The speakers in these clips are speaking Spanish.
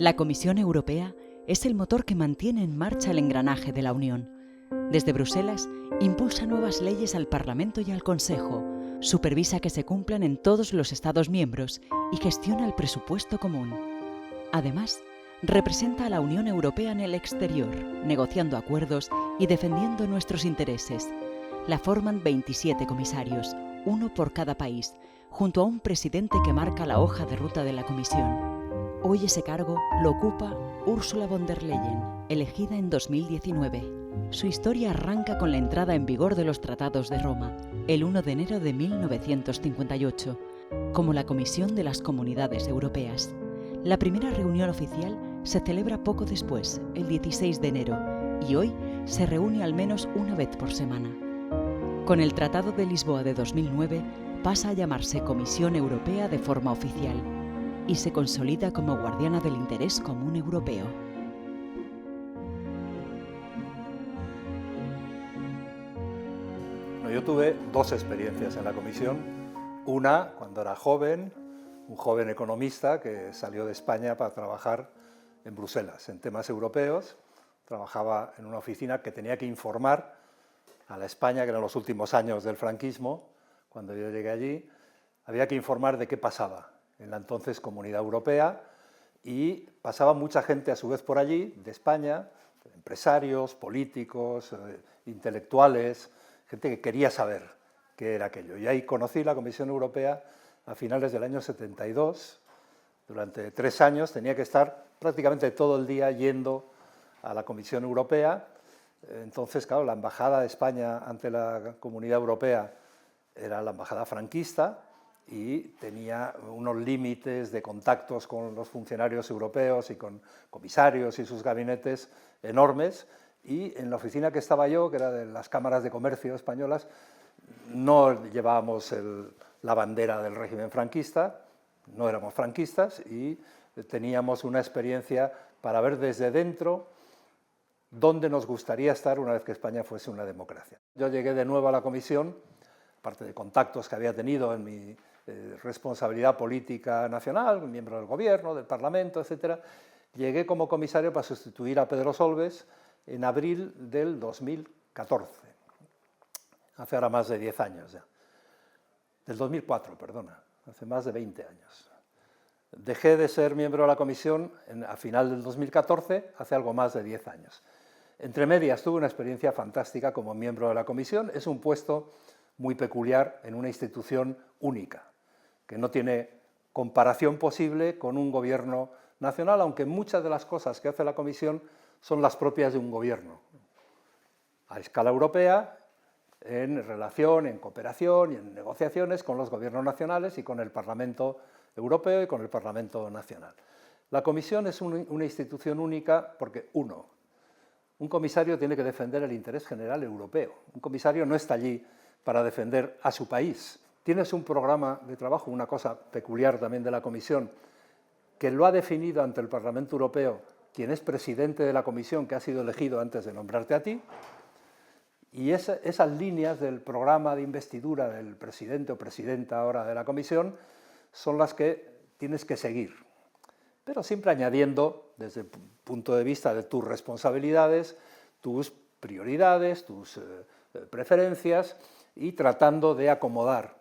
La Comisión Europea es el motor que mantiene en marcha el engranaje de la Unión. Desde Bruselas, impulsa nuevas leyes al Parlamento y al Consejo, supervisa que se cumplan en todos los Estados miembros y gestiona el presupuesto común. Además, representa a la Unión Europea en el exterior, negociando acuerdos y defendiendo nuestros intereses. La forman 27 comisarios, uno por cada país, junto a un presidente que marca la hoja de ruta de la Comisión. Hoy ese cargo lo ocupa Ursula von der Leyen, elegida en 2019. Su historia arranca con la entrada en vigor de los Tratados de Roma, el 1 de enero de 1958, como la Comisión de las Comunidades Europeas. La primera reunión oficial se celebra poco después, el 16 de enero, y hoy se reúne al menos una vez por semana. Con el Tratado de Lisboa de 2009 pasa a llamarse Comisión Europea de forma oficial y se consolida como guardiana del interés común europeo. Yo tuve dos experiencias en la Comisión. Una, cuando era joven, un joven economista que salió de España para trabajar en Bruselas en temas europeos. Trabajaba en una oficina que tenía que informar a la España, que eran los últimos años del franquismo. Cuando yo llegué allí, había que informar de qué pasaba en la entonces Comunidad Europea, y pasaba mucha gente a su vez por allí, de España, empresarios, políticos, intelectuales, gente que quería saber qué era aquello. Y ahí conocí la Comisión Europea a finales del año 72. Durante 3 años tenía que estar prácticamente todo el día yendo a la Comisión Europea. Entonces, claro, la embajada de España ante la Comunidad Europea era la embajada franquista y tenía unos límites de contactos con los funcionarios europeos y con comisarios y sus gabinetes enormes. Y en la oficina que estaba yo, que era de las cámaras de comercio españolas, no llevábamos la bandera del régimen franquista, no éramos franquistas, y teníamos una experiencia para ver desde dentro dónde nos gustaría estar una vez que España fuese una democracia. Yo llegué de nuevo a la Comisión, aparte de contactos que había tenido en mi responsabilidad política nacional, miembro del Gobierno, del Parlamento, etc. Llegué como comisario para sustituir a Pedro Solbes en abril del 2014, hace ahora más de 10 años ya. Del 2004, perdona, hace más de 20 años. Dejé de ser miembro de la Comisión a final del 2014, hace algo más de 10 años. Entre medias tuve una experiencia fantástica como miembro de la Comisión. Es un puesto muy peculiar en una institución única, que no tiene comparación posible con un gobierno nacional, aunque muchas de las cosas que hace la Comisión son las propias de un gobierno, a escala europea, en relación, en cooperación y en negociaciones con los gobiernos nacionales y con el Parlamento Europeo y con el Parlamento Nacional. La Comisión es una institución única porque, uno, un comisario tiene que defender el interés general europeo. Un comisario no está allí para defender a su país. Tienes un programa de trabajo, una cosa peculiar también de la Comisión, que lo ha definido ante el Parlamento Europeo quien es presidente de la Comisión, que ha sido elegido antes de nombrarte a ti, y esas líneas del programa de investidura del presidente o presidenta ahora de la Comisión son las que tienes que seguir, pero siempre añadiendo, desde el punto de vista de tus responsabilidades, tus prioridades, tus preferencias, y tratando de acomodar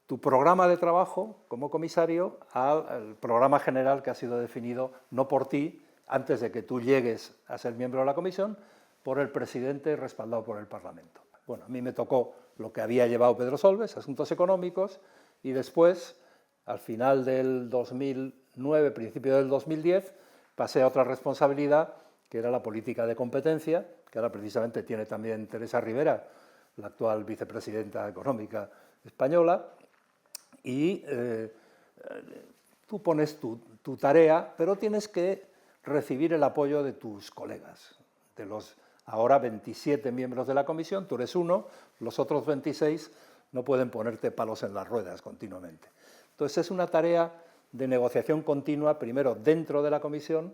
tu programa de trabajo como comisario al programa general que ha sido definido no por ti, antes de que tú llegues a ser miembro de la Comisión, por el presidente respaldado por el Parlamento. Bueno, a mí me tocó lo que había llevado Pedro Solbes, asuntos económicos, y después, al final del 2009, principio del 2010, pasé a otra responsabilidad, que era la política de competencia, que ahora precisamente tiene también Teresa Rivera, la actual vicepresidenta económica española, y tú pones tu tarea, pero tienes que recibir el apoyo de tus colegas, de los ahora 27 miembros de la Comisión. Tú eres uno, los otros 26 no pueden ponerte palos en las ruedas continuamente. Entonces es una tarea de negociación continua, primero dentro de la Comisión,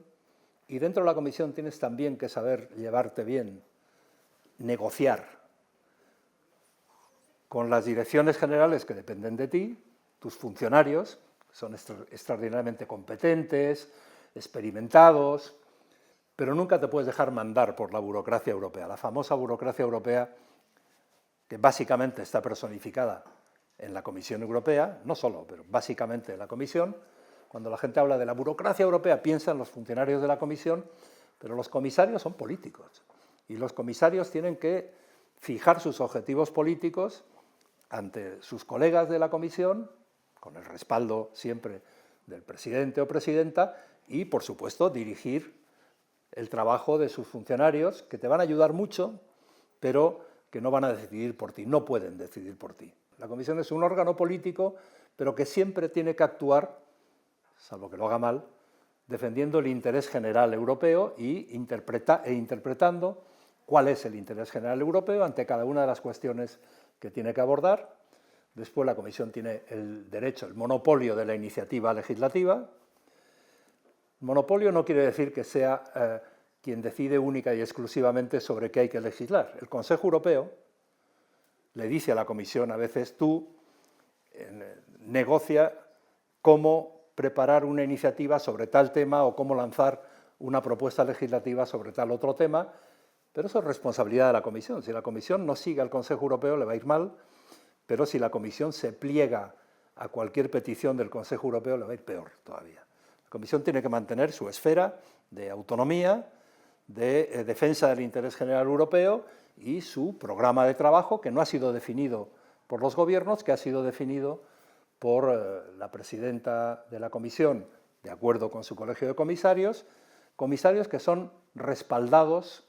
y dentro de la Comisión tienes también que saber llevarte bien, negociar con las direcciones generales que dependen de ti, tus funcionarios, que son extraordinariamente competentes, experimentados, pero nunca te puedes dejar mandar por la burocracia europea, la famosa burocracia europea que básicamente está personificada en la Comisión Europea, no solo, pero básicamente en la Comisión. Cuando la gente habla de la burocracia europea, piensa en los funcionarios de la Comisión, pero los comisarios son políticos, y los comisarios tienen que fijar sus objetivos políticos ante sus colegas de la Comisión, con el respaldo siempre del presidente o presidenta, y, por supuesto, dirigir el trabajo de sus funcionarios, que te van a ayudar mucho, pero que no van a decidir por ti, no pueden decidir por ti. La Comisión es un órgano político, pero que siempre tiene que actuar, salvo que lo haga mal, defendiendo el interés general europeo y interpretando cuál es el interés general europeo ante cada una de las cuestiones que tiene que abordar. Después la Comisión tiene el derecho, el monopolio de la iniciativa legislativa. Monopolio no quiere decir que sea quien decide única y exclusivamente sobre qué hay que legislar. El Consejo Europeo le dice a la Comisión a veces: tú negocia cómo preparar una iniciativa sobre tal tema o cómo lanzar una propuesta legislativa sobre tal otro tema, pero eso es responsabilidad de la Comisión. Si la Comisión no sigue al Consejo Europeo le va a ir mal, pero si la Comisión se pliega a cualquier petición del Consejo Europeo le va a ir peor todavía. La Comisión tiene que mantener su esfera de autonomía, de defensa del interés general europeo y su programa de trabajo, que no ha sido definido por los gobiernos, que ha sido definido por la presidenta de la Comisión, de acuerdo con su colegio de comisarios, comisarios que son respaldados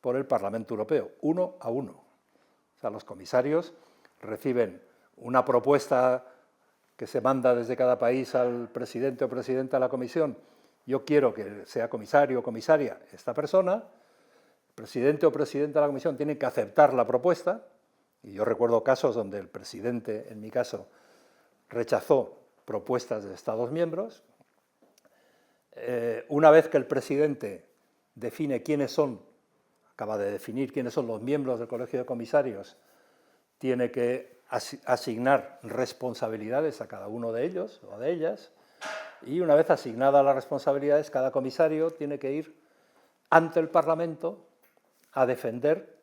por el Parlamento Europeo, uno a uno. O sea, los comisarios reciben una propuesta que se manda desde cada país al presidente o presidenta de la Comisión. Yo quiero que sea comisario o comisaria esta persona. El presidente o presidenta de la Comisión tiene que aceptar la propuesta, y yo recuerdo casos donde el presidente, en mi caso, rechazó propuestas de Estados miembros. Una vez que el presidente define quiénes son, acaba de definir quiénes son los miembros del Colegio de Comisarios, tiene que asignar responsabilidades a cada uno de ellos o de ellas, y una vez asignadas las responsabilidades, cada comisario tiene que ir ante el Parlamento a defender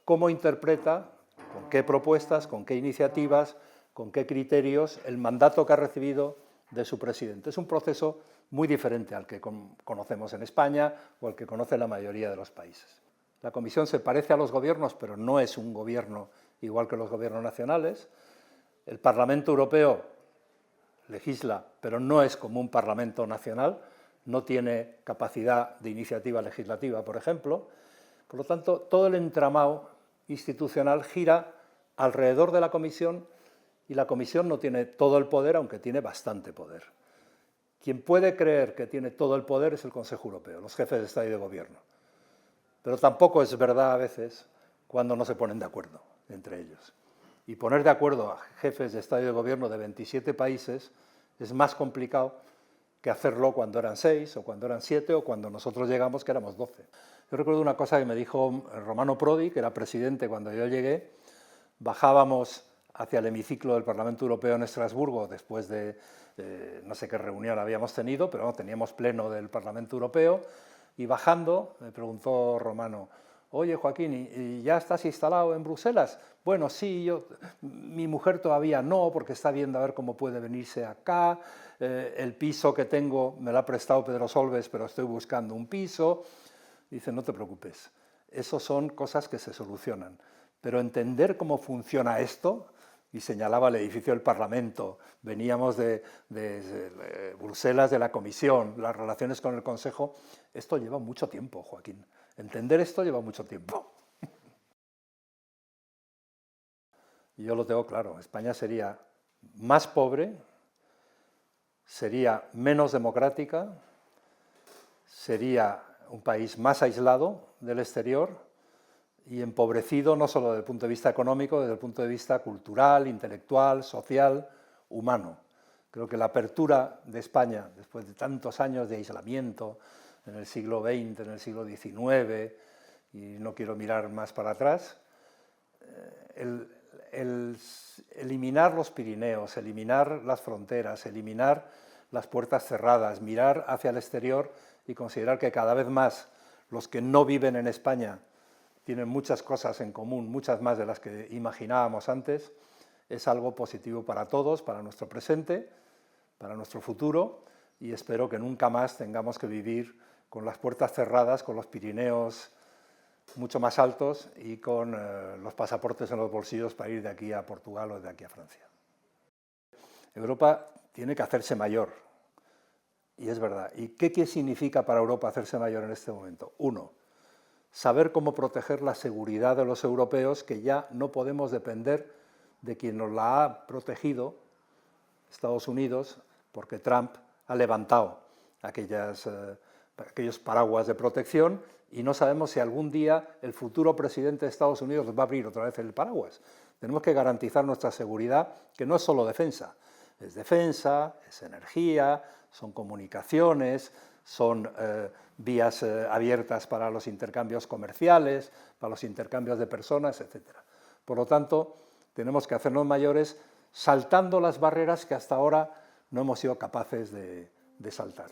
cómo interpreta, con qué propuestas, con qué iniciativas, con qué criterios el mandato que ha recibido de su presidente. Es un proceso muy diferente al que conocemos en España o al que conoce la mayoría de los países. La Comisión se parece a los gobiernos, pero no es un gobierno igual que los gobiernos nacionales. El Parlamento Europeo legisla, pero no es como un Parlamento nacional, no tiene capacidad de iniciativa legislativa, por ejemplo. Por lo tanto, todo el entramado institucional gira alrededor de la Comisión, y la Comisión no tiene todo el poder, aunque tiene bastante poder. Quien puede creer que tiene todo el poder es el Consejo Europeo, los jefes de Estado y de Gobierno. Pero tampoco es verdad a veces cuando no se ponen de acuerdo entre ellos. Y poner de acuerdo a jefes de Estado y de Gobierno de 27 países es más complicado que hacerlo cuando eran 6, o cuando eran 7, o cuando nosotros llegamos, que éramos 12. Yo recuerdo una cosa que me dijo Romano Prodi, que era presidente cuando yo llegué. Bajábamos hacia el hemiciclo del Parlamento Europeo en Estrasburgo, después de no sé qué reunión habíamos tenido, pero no, teníamos pleno del Parlamento Europeo, y bajando me preguntó Romano: oye, Joaquín, ¿y ya estás instalado en Bruselas? Bueno, sí, mi mujer todavía no, porque está viendo a ver cómo puede venirse acá. El piso que tengo me lo ha prestado Pedro Solbes, pero estoy buscando un piso. Dice: no te preocupes, eso son cosas que se solucionan. Pero entender cómo funciona esto, y señalaba el edificio del Parlamento, veníamos de Bruselas, de la Comisión, las relaciones con el Consejo, esto lleva mucho tiempo, Joaquín. Entender esto lleva mucho tiempo. Y yo lo tengo claro, España sería más pobre, sería menos democrática, sería un país más aislado del exterior y empobrecido no solo desde el punto de vista económico, desde el punto de vista cultural, intelectual, social, humano. Creo que la apertura de España, después de tantos años de aislamiento, en el siglo XX, en el siglo XIX, y no quiero mirar más para atrás, el eliminar los Pirineos, eliminar las fronteras, eliminar las puertas cerradas, mirar hacia el exterior y considerar que cada vez más los que no viven en España tienen muchas cosas en común, muchas más de las que imaginábamos antes, es algo positivo para todos, para nuestro presente, para nuestro futuro, y espero que nunca más tengamos que vivir con las puertas cerradas, con los Pirineos mucho más altos y con los pasaportes en los bolsillos para ir de aquí a Portugal o de aquí a Francia. Europa tiene que hacerse mayor, y es verdad. ¿Y qué significa para Europa hacerse mayor en este momento? Uno, saber cómo proteger la seguridad de los europeos, que ya no podemos depender de quien nos la ha protegido, Estados Unidos, porque Trump ha levantado aquellos paraguas de protección y no sabemos si algún día el futuro presidente de Estados Unidos va a abrir otra vez el paraguas. Tenemos que garantizar nuestra seguridad, que no es solo defensa, es energía, son comunicaciones, son vías abiertas para los intercambios comerciales, para los intercambios de personas, etc. Por lo tanto, tenemos que hacernos mayores saltando las barreras que hasta ahora no hemos sido capaces de saltar.